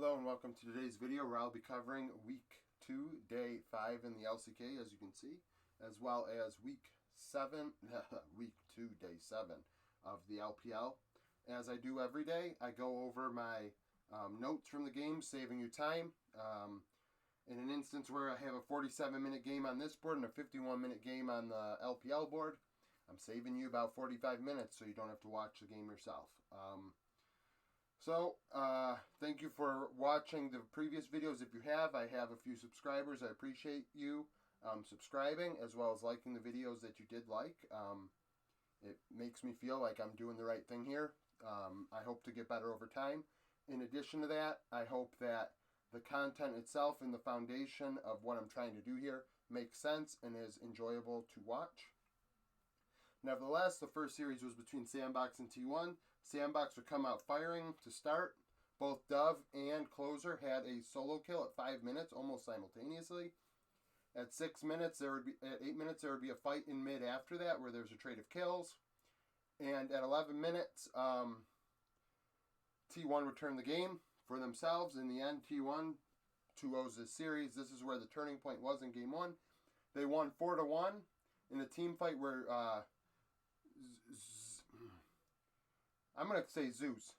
Hello and welcome to today's video where I'll be covering week 2, day 5 in the LCK, as you can see, as well as week 2, day 7 of the LPL. As I do every day, I go over my notes from the game, saving you time. In an instance where I have a 47-minute game on this board and a 51-minute game on the LPL board, I'm saving you about 45 minutes so you don't have to watch the game yourself. Thank you for watching the previous videos. If you have, I have a few subscribers. I appreciate you subscribing as well as liking the videos that you did like. It makes me feel like I'm doing the right thing here. I hope to get better over time. In addition to that, I hope that the content itself and the foundation of what I'm trying to do here makes sense and is enjoyable to watch. Nevertheless, the first series was between Sandbox and T1. Sandbox would come out firing to start. Both Dove and Closer had a solo kill at 5 minutes, almost simultaneously. At 6 minutes, at 8 minutes, there would be a fight in mid after that, where there's a trade of kills. And at 11 minutes, T1 would turn the game for themselves. In the end, T1 2-0s this series. This is where the turning point was in game 1. They won 4-1 in a team fight where I'm going to say Zeus.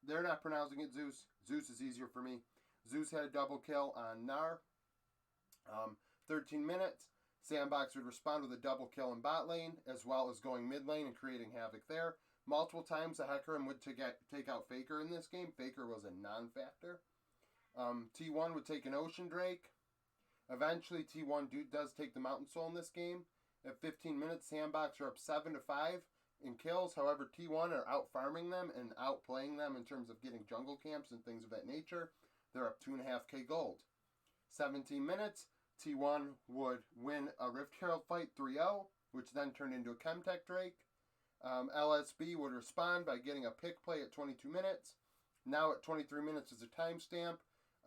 They're not pronouncing it Zeus. Zeus is easier for me. Zeus had a double kill on Nar. 13 minutes. Sandbox would respond with a double kill in bot lane, as well as going mid lane and creating havoc there. Multiple times the Hecarim would take out Faker in this game. Faker was a non-factor. T1 would take an Ocean Drake. Eventually, T1 does take the Mountain Soul in this game. At 15 minutes, Sandbox are up 7-5 in kills. However, T1 are out farming them and outplaying them in terms of getting jungle camps and things of that nature. They're up 2.5k gold. 17 minutes, T1 would win a Rift Herald fight 3-0, which then turned into a Chemtech Drake. LSB would respond by getting a pick play at 22 minutes. Now at 23 minutes is a timestamp.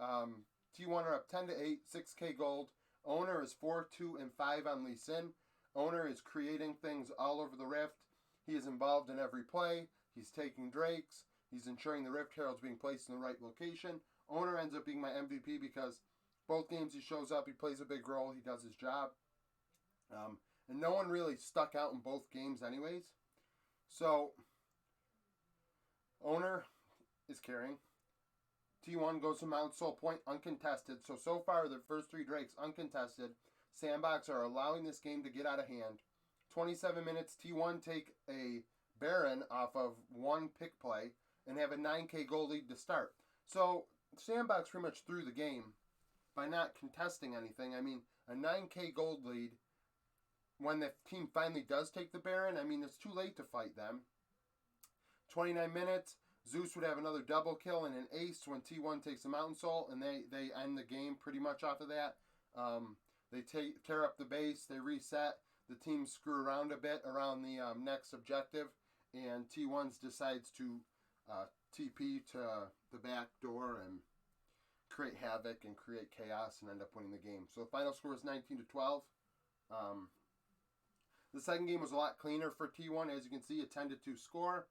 T1 are up 10-8, 6k gold. Owner is 4-2 and 5 on Lee Sin. Owner is creating things all over the Rift. He is involved in every play. He's taking Drakes. He's ensuring the Rift Herald's being placed in the right location. Owner ends up being my MVP because both games he shows up, he plays a big role, he does his job. And no one really stuck out in both games anyways. So, Owner is carrying. T1 goes to Mount Soul Point uncontested. So far, the first 3 Drakes uncontested. Sandbox are allowing this game to get out of hand. 27 minutes, T1 take a Baron off of one pick play and have a 9k gold lead to start. So Sandbox pretty much threw the game by not contesting anything. I mean, a 9k gold lead, when the team finally does take the Baron, I mean, it's too late to fight them. 29 minutes, Zeus would have another double kill and an ace when T1 takes the Mountain Soul, and they end the game pretty much off of that. They tear up the base, they reset, the teams screw around a bit around the next objective, and T1 decides to TP to the back door and create havoc and create chaos and end up winning the game. So the final score is 19-12. The second game was a lot cleaner for T1. As you can see, a 10-2 score.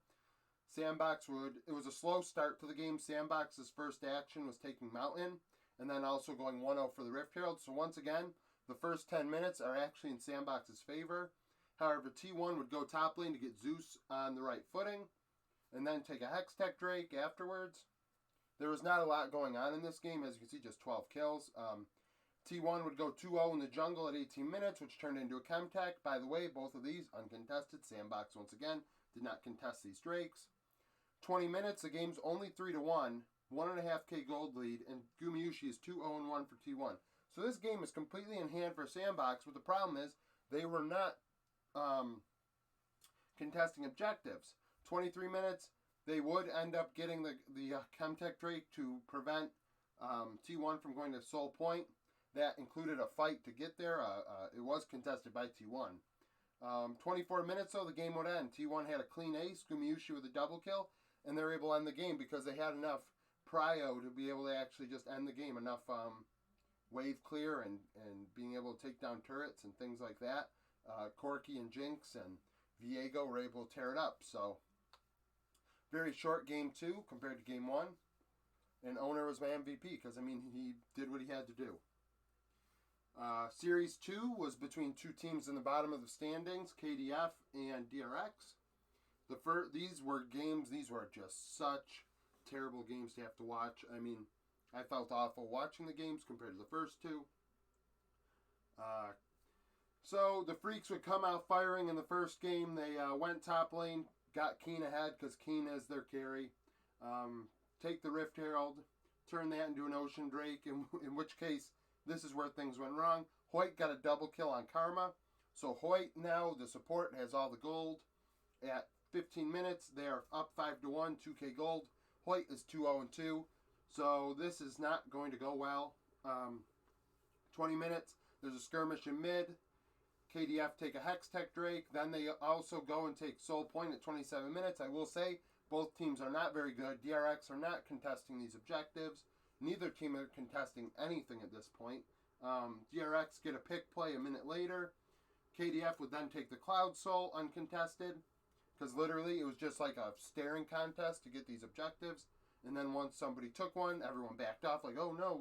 Sandbox it was a slow start to the game. Sandbox's first action was taking Mountain and then also going 1-0 for the Rift Herald. So once again, the first 10 minutes are actually in Sandbox's favor. However, T1 would go top lane to get Zeus on the right footing and then take a Hextech Drake afterwards. There was not a lot going on in this game. As you can see, just 12 kills. T1 would go 2-0 in the jungle at 18 minutes, which turned into a Chemtech. By the way, both of these uncontested. Sandbox, once again, did not contest these Drakes. 20 minutes, the game's only 3-1, 1.5k gold lead, and Gumayushi is 2-0-1 for T1. So this game is completely in hand for Sandbox, but the problem is they were not contesting objectives. 23 minutes, they would end up getting the Chemtech Drake to prevent T1 from going to Soul Point. That included a fight to get there. It was contested by T1. 24 minutes, though, the game would end. T1 had a clean ace, Gumayushi with a double kill, and they were able to end the game because they had enough prio to be able to actually just end the game. Enough wave clear and being able to take down turrets and things like that. Corki and Jinx and Viego were able to tear it up. So, very short game 2 compared to game 1. And Owner was my MVP because, I mean, he did what he had to do. Series 2 was between two teams in the bottom of the standings, KDF and DRX. These were just such terrible games to have to watch. I mean, I felt awful watching the games compared to the first two. So the Freaks would come out firing in the first game. They went top lane, got Keen ahead because Keen is their carry. Take the Rift Herald, turn that into an Ocean Drake, in which case this is where things went wrong. Hoyt got a double kill on Karma. So Hoyt now, the support, has all the gold. At 15 minutes, they are up 5-1, 2k gold. Hoyt is 2-0-2. So this is not going to go well. 20 minutes, there's a skirmish in mid. KDF take a Hextech Drake. Then they also go and take Soul Point at 27 minutes. I will say, both teams are not very good. DRX are not contesting these objectives. Neither team are contesting anything at this point. DRX get a pick play a minute later. KDF would then take the Cloud Soul uncontested. Because literally it was just like a staring contest to get these objectives. And then once somebody took one, everyone backed off like, oh no,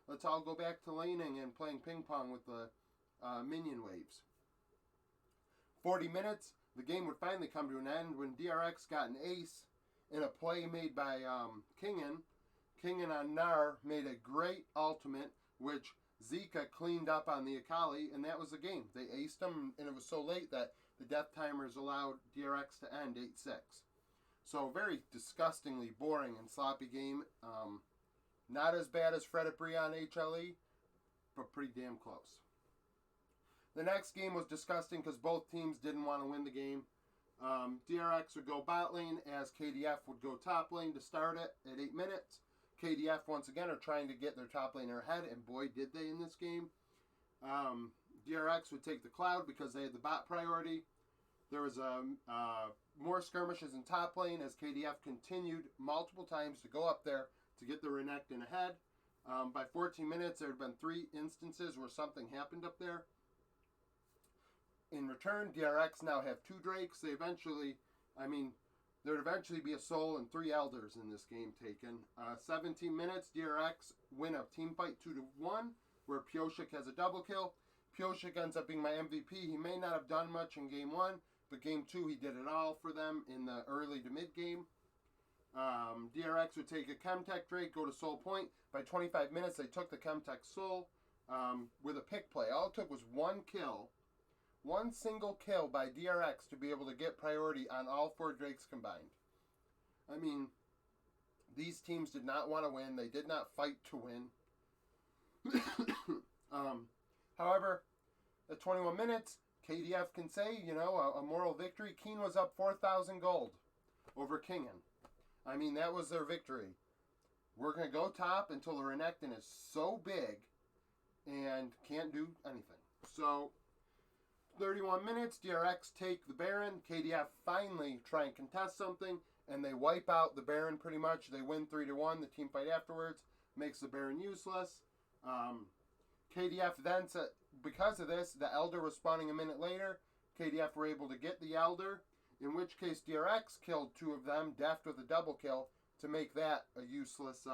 let's all go back to laning and playing ping pong with the minion waves. 40 minutes, the game would finally come to an end when DRX got an ace in a play made by Kingen. Kingen on Gnar made a great ultimate, which Zika cleaned up on the Akali, and that was the game. They aced him, and it was so late that the death timers allowed DRX to end 8-6. So very disgustingly boring and sloppy game. Not as bad as Fred at Brion HLE, but pretty damn close. The next game was disgusting because both teams didn't want to win the game. DRX would go bot lane as KDF would go top lane to start it at 8 minutes. KDF once again are trying to get their top laner ahead, and boy did they in this game. DRX would take the Cloud because they had the bot priority. There was more skirmishes in top lane as KDF continued multiple times to go up there to get the Renekton ahead. By 14 minutes, there had been 3 instances where something happened up there. In return, DRX now have 2 Drakes. There'd eventually be a Soul and 3 Elders in this game taken. 17 minutes, DRX win a team fight 2-1, where Pioshik has a double kill. Pioshik ends up being my MVP. He may not have done much in game 1, but game 2 he did it all for them in the early to mid game. DRX would take a Chemtech Drake, go to Soul Point. By 25 minutes, they took the Chemtech Soul with a pick play. All it took was one kill. One single kill by DRX to be able to get priority on all 4 Drakes combined. I mean, these teams did not want to win. They did not fight to win. However, at 21 minutes, KDF can say, a moral victory. Keen was up 4,000 gold over Kingen. I mean, that was their victory. We're going to go top until the Renekton is so big and can't do anything. So 31 minutes, DRX take the Baron. KDF finally try and contest something, and they wipe out the Baron pretty much. They win 3-1. The team fight afterwards makes the Baron useless. KDF then, because of this, the Elder was spawning a minute later. KDF were able to get the Elder, in which case DRX killed 2 of them, Deft with a double kill, to make that a useless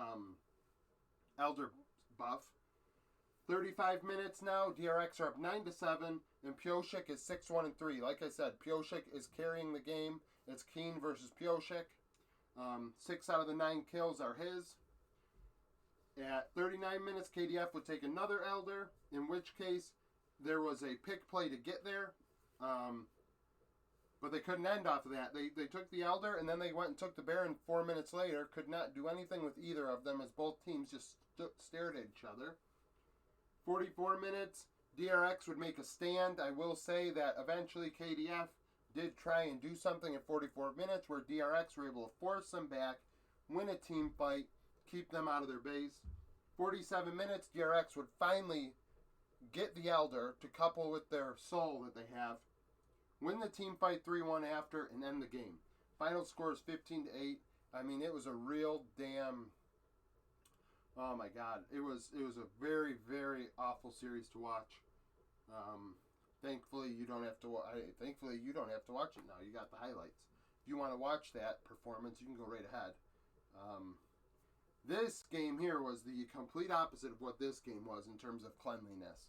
Elder buff. 35 minutes now, DRX are up 9-7, and Pioshik is 6-1-3. Like I said, Pioshik is carrying the game. It's Keen versus Pioshik. 6 out of the 9 kills are his. At 39 minutes, KDF would take another Elder, in which case there was a pick play to get there. But they couldn't end off of that. They took the Elder, and then they went and took the Baron 4 minutes later. Could not do anything with either of them as both teams just stared at each other. 44 minutes, DRX would make a stand. I will say that eventually KDF did try and do something at 44 minutes where DRX were able to force them back, win a team fight, keep them out of their base. 47 minutes, DRX would finally get the Elder to couple with their Soul that they have, win the team fight 3-1 after, and end the game. Final score is 15-8. I mean, it was a real damn... Oh my God! It was a very, very awful series to watch. Thankfully you don't have to. Thankfully you don't have to watch it now. You got the highlights. If you want to watch that performance, you can go right ahead. This game here was the complete opposite of what this game was in terms of cleanliness.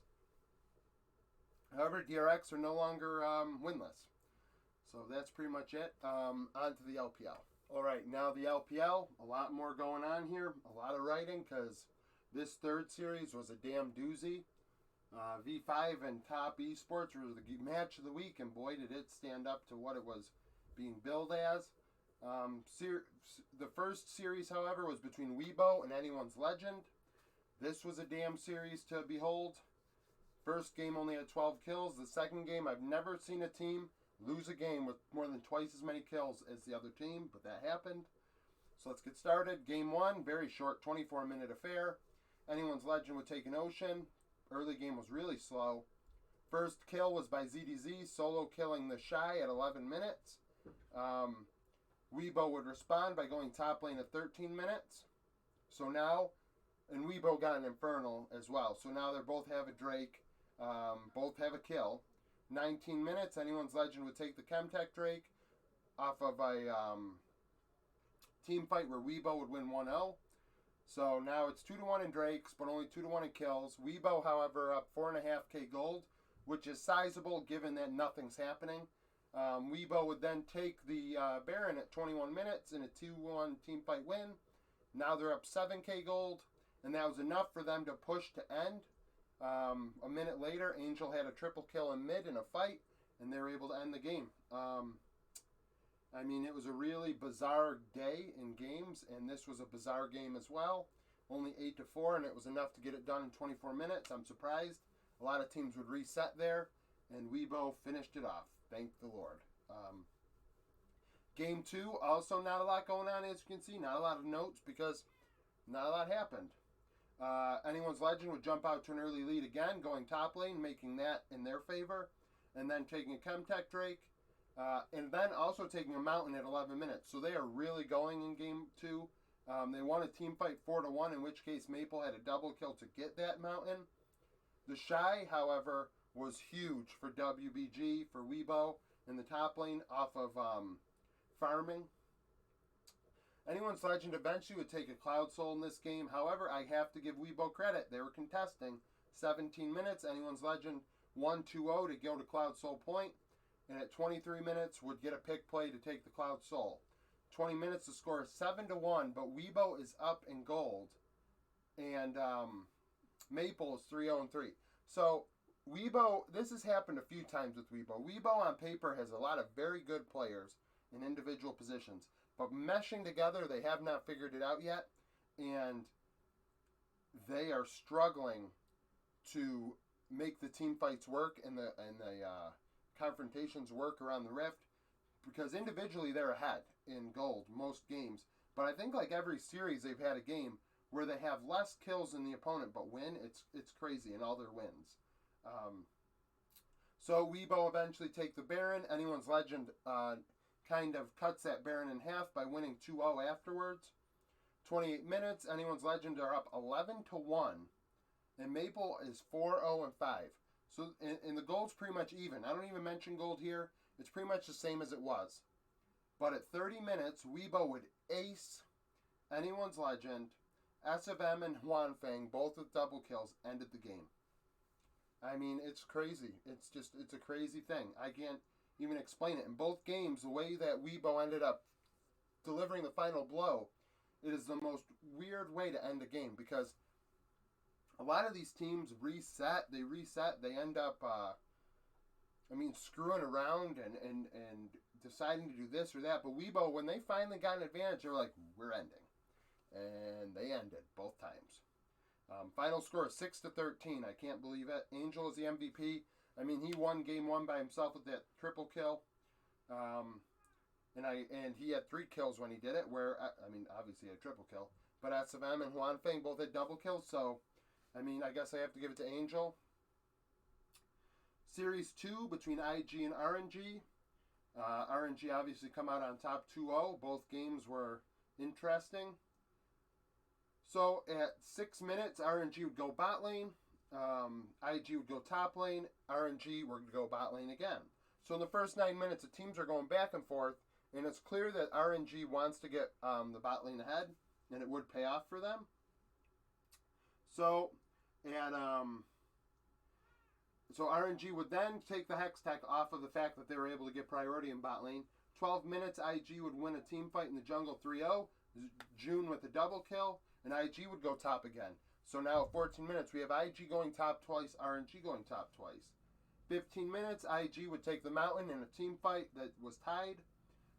However, DRX are no longer winless. So that's pretty much it. On to the LPL. All right, now the LPL, a lot more going on here. A lot of writing because this third series was a damn doozy. V5 and Top Esports were the match of the week, and boy, did it stand up to what it was being billed as. The first series, however, was between Weibo and Anyone's Legend. This was a damn series to behold. First game only had 12 kills. The second game, I've never seen a team lose a game with more than twice as many kills as the other team, but that happened. So let's get started. Game 1, very short, 24-minute affair. Anyone's Legend would take an Ocean. Early game was really slow. First kill was by ZDZ, solo killing the Shy at 11 minutes. Weibo would respond by going top lane at 13 minutes. So now, and Weibo got an Infernal as well. So now they both have a Drake, both have a kill. 19 minutes, Anyone's Legend would take the Chemtech Drake off of a team fight where Weibo would win 1-0. So now it's 2-1 in Drakes, but only 2-1 in kills. Weibo, however, up 4.5k gold, which is sizable given that nothing's happening. Weibo would then take the Baron at 21 minutes in a 2-1 team fight win. Now they're up 7k gold, and that was enough for them to push to end. A minute later, Angel had a triple kill in mid in a fight, and they were able to end the game. I mean, it was a really bizarre day in games, and this was a bizarre game as well. Only 8-4, and it was enough to get it done in 24 minutes. I'm surprised. A lot of teams would reset there, and Weibo finished it off. Thank the Lord. Game 2, also not a lot going on, as you can see. Not a lot of notes because not a lot happened. Anyone's Legend would jump out to an early lead again, going top lane, making that in their favor, and then taking a Chemtech Drake. And then also taking a Mountain at 11 minutes. So they are really going in Game 2. They won a team fight 4-1, in which case Maple had a double kill to get that Mountain. The Shy, however, was huge for WBG, for Weibo, in the top lane off of farming. Anyone's Legend eventually would take a Cloud Soul in this game. However, I have to give Weibo credit. They were contesting 17 minutes. Anyone's Legend won 2-0 to go to Cloud Soul point. And at 23 minutes would get a pick play to take the Cloud Soul. 20 minutes to score 7-1, but Weibo is up in gold. And Maple is 3-0-3. So Weibo, this has happened a few times with Weibo. Weibo on paper has a lot of very good players in individual positions. But meshing together, they have not figured it out yet. And they are struggling to make the team fights work and the confrontations work around the rift, because individually they're ahead in gold most games, but I think like every series they've had a game where they have less kills than the opponent but win. It's crazy in all their wins. So Weibo eventually take the Baron. Anyone's Legend kind of cuts that Baron in half by winning 2-0 afterwards. 28 minutes, Anyone's Legend are up 11-1, and Maple is 4-0-5. So, and the gold's pretty much even. I don't even mention gold here. It's pretty much the same as it was. But at 30 minutes, Weibo would ace Anyone's Legend. SFM and Huanfeng, both with double kills, ended the game. I mean, it's crazy. It's a crazy thing. I can't even explain it. In both games, the way that Weibo ended up delivering the final blow, it is the most weird way to end a game, because a lot of these teams reset, they end up, screwing around and deciding to do this or that. But Weibo, when they finally got an advantage, they were like, we're ending. And they ended both times. Final score is 6-13. I can't believe it. Angel is the MVP. I mean, he won game 1 by himself with that triple kill. And he had 3 kills when he did it, where, obviously he had a triple kill. But SFM and Huanfeng both had double kills, so I guess I have to give it to Angel. Series 2 between IG and RNG. RNG obviously come out on top 2-0. Both games were interesting. So at 6 minutes, RNG would go bot lane. IG would go top lane. RNG would go bot lane again. So in the first 9 minutes, the teams are going back and forth. And it's clear that RNG wants to get the bot lane ahead. and it would pay off for them. So, and so RNG would then take the Hex Tech off of the fact that they were able to get priority in bot lane. 12 minutes, IG would win a team fight in the jungle 3-0. June with a double kill, and IG would go top again. So now at 14 minutes, we have IG going top twice, RNG going top twice. 15 minutes, IG would take the mountain in a team fight that was tied.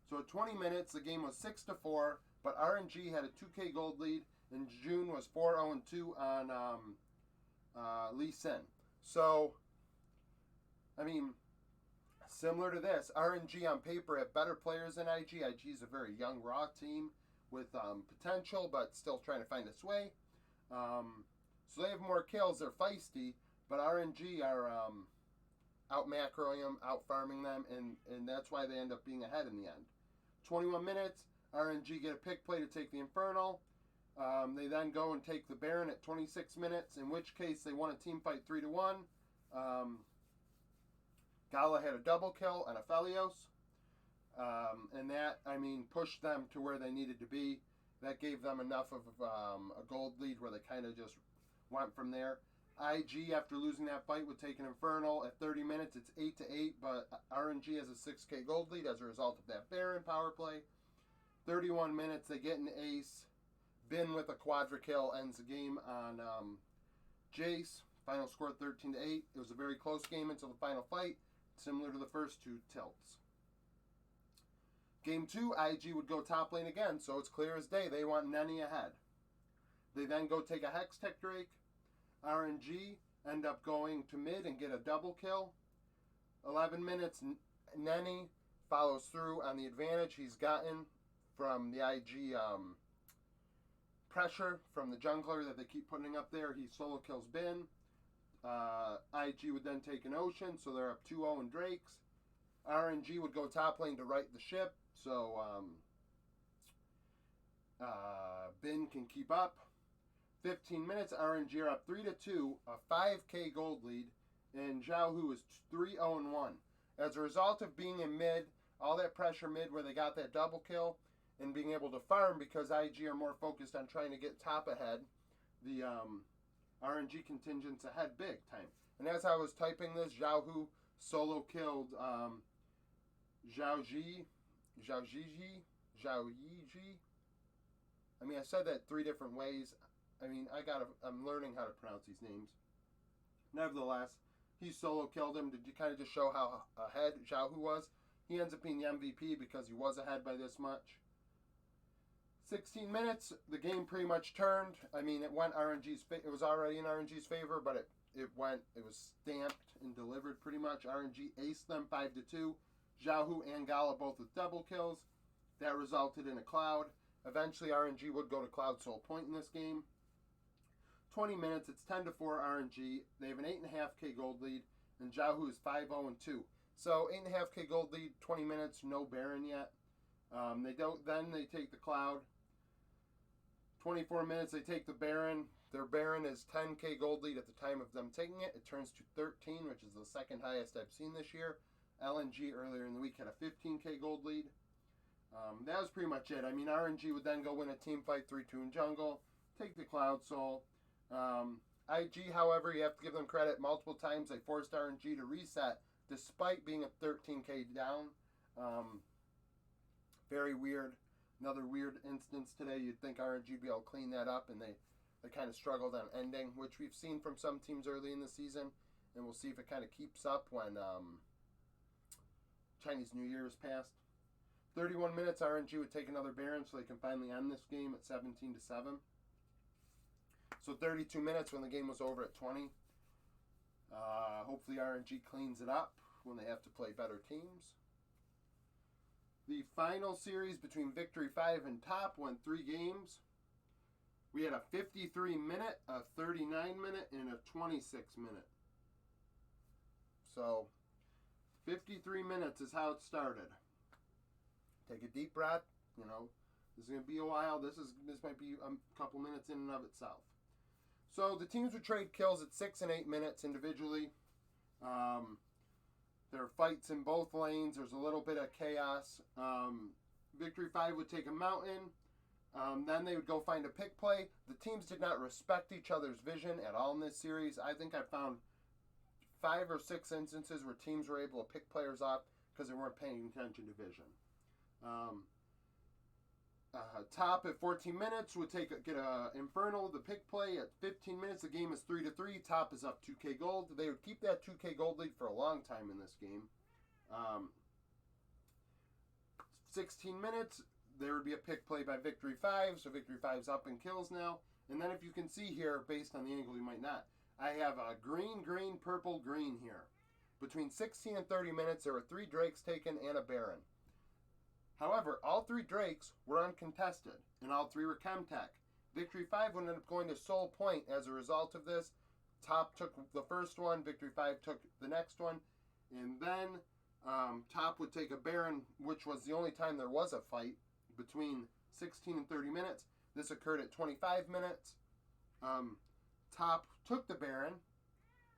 So at 20 minutes, the game was 6-4, but RNG had a 2K gold lead, and June was 4-0-2 on Lee Sin. So, I mean, similar to this, RNG on paper have better players than IG. IG is a very young, raw team with potential, but still trying to find its way. So they have more kills. They're feisty, but RNG are out macroing them, out farming them, and that's why they end up being ahead in the end. 21 minutes, RNG get a pick play to take the Infernal. They then go and take the Baron at 26 minutes, in which case they won a team fight 3-1. Gala had a double kill and a Felios. And that, I mean, pushed them to where they needed to be. That gave them enough of a gold lead where they kind of just went from there. IG, after losing that fight, would take an Infernal. At 30 minutes, it's 8-8, but RNG has a 6K gold lead as a result of that Baron power play. 31 minutes, they get an ace. Bin with a quadra kill ends the game on Jace. Final score 13-8. It was a very close game until the final fight, similar to the first two tilts. Game 2, IG would go top lane again, so it's clear as day. They want Nenny ahead. They then go take a Hex Tech Drake. RNG end up going to mid and get a double kill. 11 minutes, Nenny follows through on the advantage he's gotten from the IG pressure from the jungler that they keep putting up there. He solo kills Bin. IG would then take an Ocean, so they're up 2-0 in Drakes. RNG would go top lane to right the ship, so Bin can keep up. 15 minutes, RNG are up 3-2, a 5K gold lead, and Zhao Hu is 3-0-1. As a result of being in mid, all that pressure mid where they got that double kill, and being able to farm because IG are more focused on trying to get top ahead, the RNG contingent's ahead big time. And as I was typing this, Zhao Hu solo killed Zhao Yi. I mean, I said that 3 different ways. I mean, I'm learning how to pronounce these names. Nevertheless, he solo killed him to kind of just show how ahead Zhao Hu was. He ends up being the MVP because he was ahead by this much. 16 minutes, the game pretty much turned. I mean, it went RNG's. It was already in RNG's favor, but it was stamped and delivered pretty much. RNG aced them 5-2. Zhao Hu and Gala both with double kills. That resulted in a Cloud. Eventually, RNG would go to Cloud Soul Point in this game. 20 minutes, it's 10-4 RNG. They have an 8.5K gold lead, and Zhao Hu is 5-0-2. So 8.5K gold lead, 20 minutes, no Baron yet. They take the Cloud. 24 minutes, they take the Baron. Their Baron is 10K gold lead at the time of them taking it. It turns to 13, which is the second highest I've seen this year. LNG earlier in the week had a 15K gold lead. That was pretty much it. I mean, RNG would then go win a team fight 3-2 in jungle, take the Cloud Soul. IG, however, you have to give them credit. Multiple times they forced RNG to reset despite being a 13K down. Very weird. Another weird instance today. You'd think RNG would be able to clean that up, and they kind of struggled on ending, which we've seen from some teams early in the season, and we'll see if it kind of keeps up when Chinese New Year is passed. 31 minutes, RNG would take another Baron so they can finally end this game at 17-7. So 32 minutes when the game was over at 20. Hopefully RNG cleans it up when they have to play better teams. The final series between Victory 5 and Top went 3 games. We had a 53-minute, a 39-minute, and a 26-minute. So 53 minutes is how it started. Take a deep breath. You know, this is going to be a while. This might be a couple minutes in and of itself. So the teams would trade kills at 6 and 8 minutes individually. There are fights in both lanes. There's a little bit of chaos. Victory 5 would take a mountain. Then they would go find a pick play. The teams did not respect each other's vision at all in this series. I think I found 5 or 6 instances where teams were able to pick players off because they weren't paying attention to vision. Top at 14 minutes would get a Infernal, the pick play. At 15 minutes, the game is 3-3. Top is up 2K gold. They would keep that 2K gold lead for a long time in this game. 16 minutes, there would be a pick play by Victory 5. So Victory 5's up in kills now. And then if you can see here, based on the angle, you might not. I have a green, green, purple, green here. Between 16 and 30 minutes, there were 3 Drakes taken and a Baron. However, all 3 Drakes were uncontested, and all 3 were Chemtech. Victory 5 would end up going to Soul Point as a result of this. Top took the first one, Victory 5 took the next one, and then Top would take a Baron, which was the only time there was a fight between 16 and 30 minutes. This occurred at 25 minutes. Top took the Baron,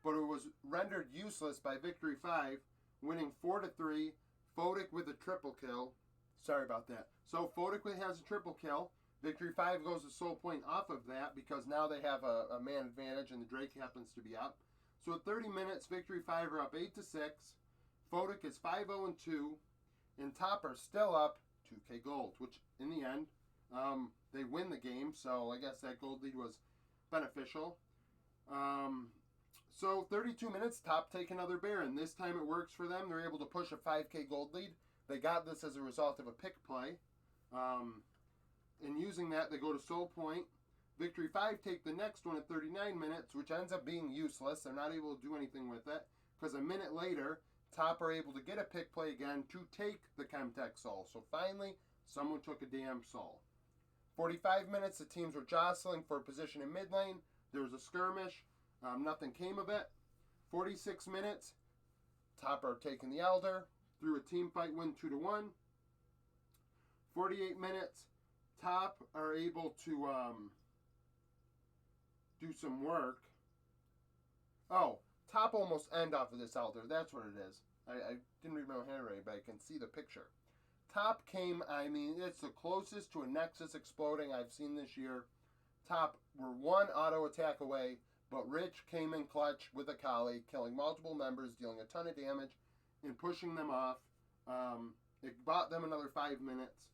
but it was rendered useless by Victory 5, winning 4-3. Fodic with a triple kill. Sorry about that. So Fodic has a triple kill. Victory 5 goes to Soul Point off of that because now they have a man advantage and the Drake happens to be up. So at 30 minutes, Victory 5 are up 8-6. Fodic is 5-0-2. And Top are still up 2K gold, which in the end, they win the game. So I guess that gold lead was beneficial. So 32 minutes, Top take another Baron. This time it works for them. They're able to push a 5K gold lead. They got this as a result of a pick play. And using that, they go to Soul Point. Victory 5 take the next one at 39 minutes, which ends up being useless. They're not able to do anything with it. Because a minute later, Top are able to get a pick play again to take the Chemtech Soul. So finally, someone took a damn Soul. 45 minutes, the teams were jostling for a position in mid lane. There was a skirmish. Nothing came of it. 46 minutes, Top are taking the Elder. Through a team fight win 2-1. 48 minutes, Top are able to do some work. Oh, Top almost end off of this Elder. That's what it is. I didn't read my own handwriting, but I can see the picture. Top came, I mean, it's the closest to a Nexus exploding I've seen this year. Top were 1 auto attack away, but Rich came in clutch with a Kali, killing multiple members, dealing a ton of damage, and pushing them off. It bought them another 5 minutes.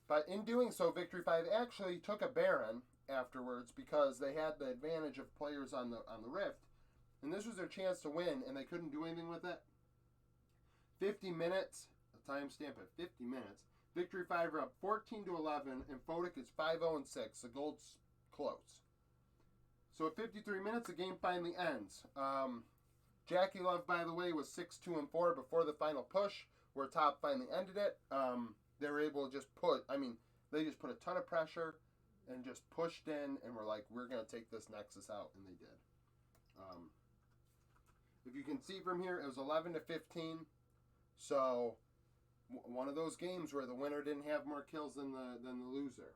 But in doing so, Victory 5 actually took a Baron afterwards because they had the advantage of players on the Rift. And this was their chance to win, and they couldn't do anything with it. 50 minutes, a timestamp at 50 minutes. Victory 5 are up 14-11, and Fodic is 5-0-6. The gold's close. So at 53 minutes, the game finally ends. Jackie Love, by the way, was 6-2-4 before the final push, where Top finally ended it. They were able to just they just put a ton of pressure and just pushed in and were like, we're going to take this Nexus out, and they did. If you can see from here, it was 11-15. So one of those games where the winner didn't have more kills than the loser.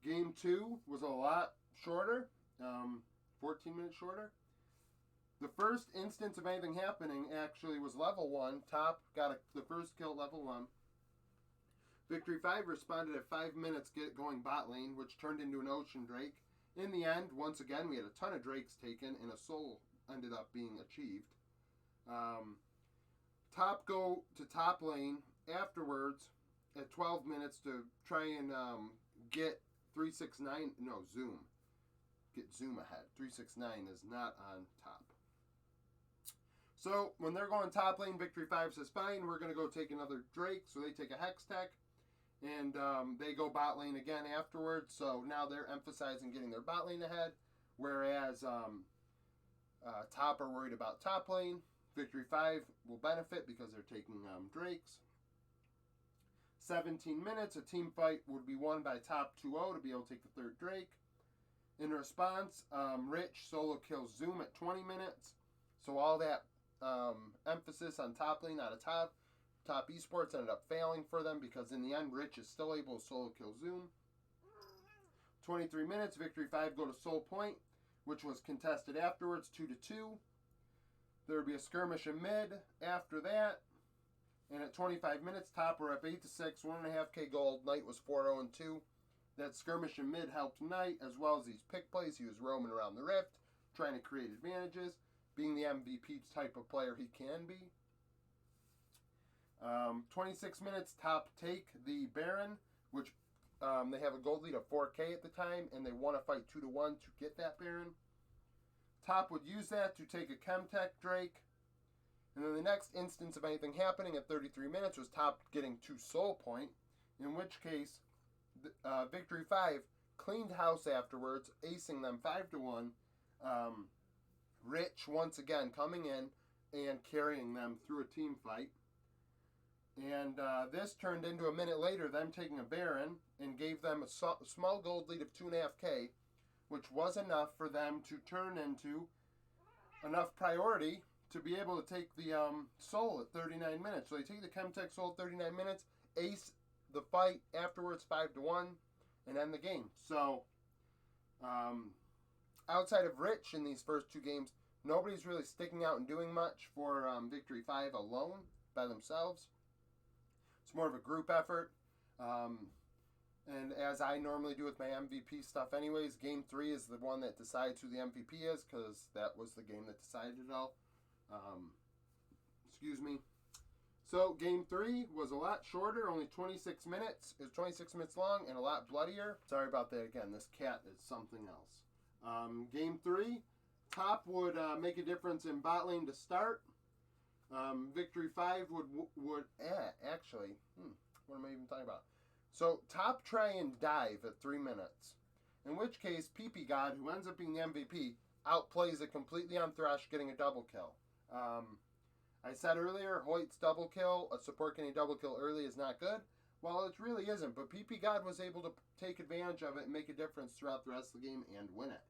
Game 2 was a lot shorter, 14 minutes shorter. The first instance of anything happening actually was level 1. Top got the first kill at level 1. Victory 5 responded at 5 minutes going bot lane, which turned into an Ocean Drake. In the end, once again, we had a ton of Drakes taken, and a Soul ended up being achieved. Top go to top lane afterwards at 12 minutes to try and get 369, no, Zoom. Get Zoom ahead. 369 is not on top. So, when they're going top lane, Victory 5 says, fine, we're going to go take another Drake. So they take a Hex Tech, and they go bot lane again afterwards. So now they're emphasizing getting their bot lane ahead, whereas Top are worried about top lane. Victory 5 will benefit because they're taking Drakes. 17 minutes, a team fight would be won by Top 2-0 to be able to take the third Drake. In response, Rich solo kills Zoom at 20 minutes. So all that emphasis on top lane out of top esports ended up failing for them because in the end, Rich is still able to solo kill Zoom. 23 minutes, Victory 5 go to Soul Point, which was contested afterwards, 2-2. There would be a skirmish in mid. After that, And at 25 minutes, Top were up 8-6, 1.5K gold. Knight was 4-0-2. That skirmish in mid helped Knight, as well as these pick plays. He was roaming around the rift, trying to create advantages, being the MVP type of player he can be. 26 minutes, Top take the Baron, which they have a gold lead of 4K at the time, and they want to fight 2-1 to get that Baron. Top would use that to take a Chemtech Drake. And then the next instance of anything happening at 33 minutes was Top getting 2 Soul Point, in which case Victory 5 cleaned house afterwards, acing them 5-1. Rich once again coming in and carrying them through a team fight. And this turned into a minute later them taking a Baron and gave them a small gold lead of 2.5K, which was enough for them to turn into enough priority to be able to take the Soul at 39 minutes. So they take the Chemtech Soul at 39 minutes, ace the fight afterwards 5-1, and end the game. So outside of Rich in these first 2 games, nobody's really sticking out and doing much for Victory 5 alone by themselves. It's more of a group effort. And as I normally do with my MVP stuff anyways, Game 3 is the one that decides who the MVP is, because that was the game that decided it all. Excuse me. So Game 3 was a lot shorter, only 26 minutes. It was 26 minutes long and a lot bloodier. Sorry about that again. This cat is something else. Game 3, Top would make a difference in bot lane to start. Victory 5 would actually, what am I even talking about? So Top try and dive at 3 minutes, in which case PP God, who ends up being the MVP, outplays it completely on Thresh, getting a double kill. I said earlier, Hoyt's double kill, a support getting a double kill early is not good. Well, it really isn't, but PP God was able to take advantage of it and make a difference throughout the rest of the game and win it.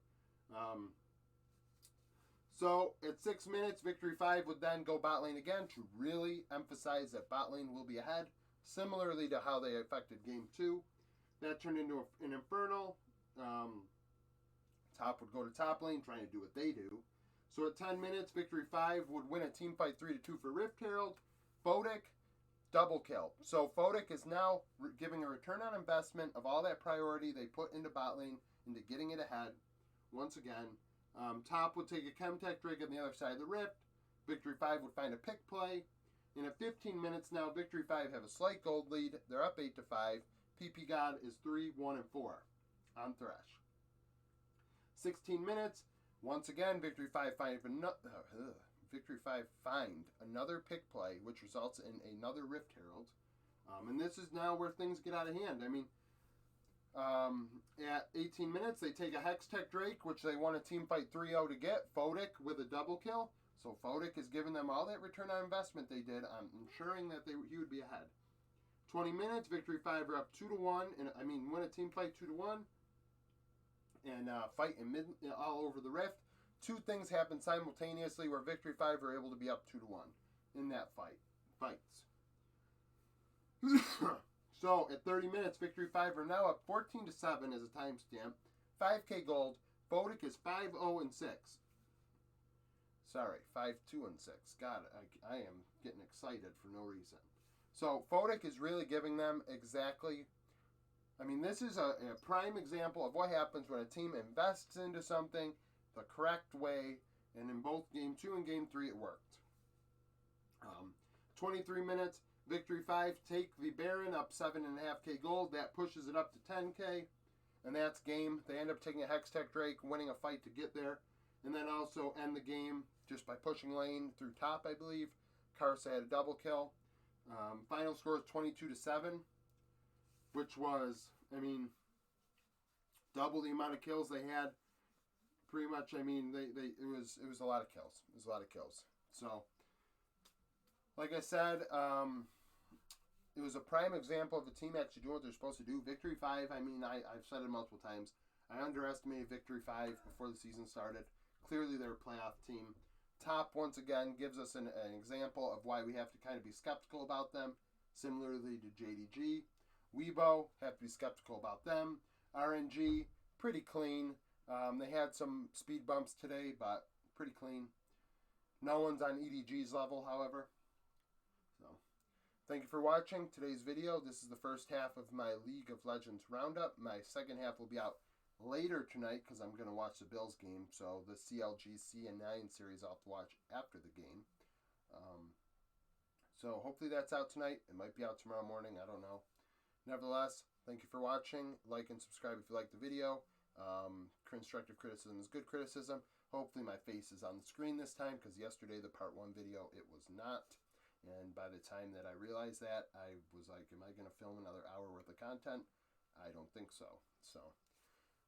So at 6 minutes, Victory 5 would then go bot lane again to really emphasize that bot lane will be ahead, similarly to how they affected Game 2. That turned into an Infernal. Top would go to top lane, trying to do what they do. So at 10 minutes, Victory 5 would win a team fight 3-2 for Rift Herald. Photic, double kill. So Photic is now giving a return on investment of all that priority they put into bot lane, into getting it ahead. Once again, Top would take a Chemtech Drake on the other side of the Rift. Victory 5 would find a pick play. And at 15 minutes now, Victory 5 have a slight gold lead. They're up 8-5. PP God is 3-1-4 on Thresh. 16 minutes. Once again, Victory 5 find another pick play, which results in another Rift Herald. And this is now where things get out of hand. I mean, at 18 minutes, they take a Hextech Drake, which they won a team fight 3-0 to get. Photic with a double kill. So Photic is giving them all that return on investment they did on ensuring that he would be ahead. 20 minutes, Victory 5 are up 2-1, and win a team fight 2-1, and fight in all over the Rift. 2 things happen simultaneously where Victory 5 are able to be up 2-1 in that fights. So at 30 minutes, Victory 5 are now up 14-7 as a timestamp. 5K gold. Photic is 5-0-6. Sorry, 5-2-6. God, I am getting excited for no reason. So Photic is really giving them exactly. This is a prime example of what happens when a team invests into something the correct way, and in both Game 2 and Game 3 it worked. 23 minutes, Victory 5 take the Baron up 7.5K gold. That pushes it up to 10K, and that's game. They end up taking a Hextech Drake, winning a fight to get there, and then also end the game just by pushing lane through top, I believe. Karsa had a double kill. Final score is 22-7, which was, double the amount of kills they had. Pretty much, it was a lot of kills. It was a lot of kills. So, like I said, it was a prime example of the team actually doing what they're supposed to do. Victory 5, I've said it multiple times. I underestimated Victory 5 before the season started. Clearly, they're a playoff team. Top, once again, gives us an example of why we have to kind of be skeptical about them, similarly to JDG. Weibo, have to be skeptical about them. RNG, pretty clean. They had some speed bumps today, but pretty clean. No one's on EDG's level, however. So, Thank you for watching today's video. This is the first half of my League of Legends roundup. My second half will be out later tonight because I'm going to watch the Bills game. So the CLG CN9 series I'll have to watch after the game. So hopefully that's out tonight. It might be out tomorrow morning. I don't know. Nevertheless, thank you for watching. Like and subscribe if you like the video. Constructive criticism is good criticism. Hopefully my face is on the screen this time because yesterday, the part 1 video, it was not. And by the time that I realized that, I was like, am I going to film another hour worth of content? I don't think so. So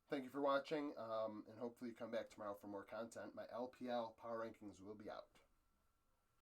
thank you for watching, and hopefully you come back tomorrow for more content. My LPL power rankings will be out.